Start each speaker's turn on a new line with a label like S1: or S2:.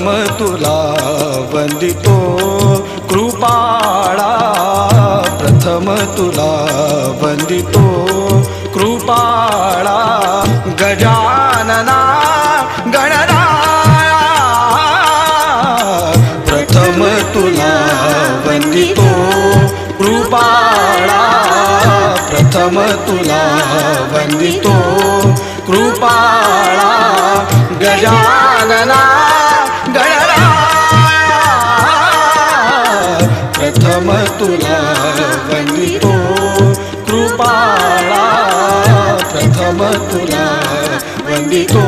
S1: प्रथम तुला वंदितो कृपाळा, प्रथम तुला वंदितो कृपाळा. गजानना गणराया, प्रथम तुला वंदितो कृपाळा, प्रथम तुला वंदितो कृपाळा. गजानना गणराया, प्रथम तुला वंदितो कृपाळा, प्रथम तुला वंदितो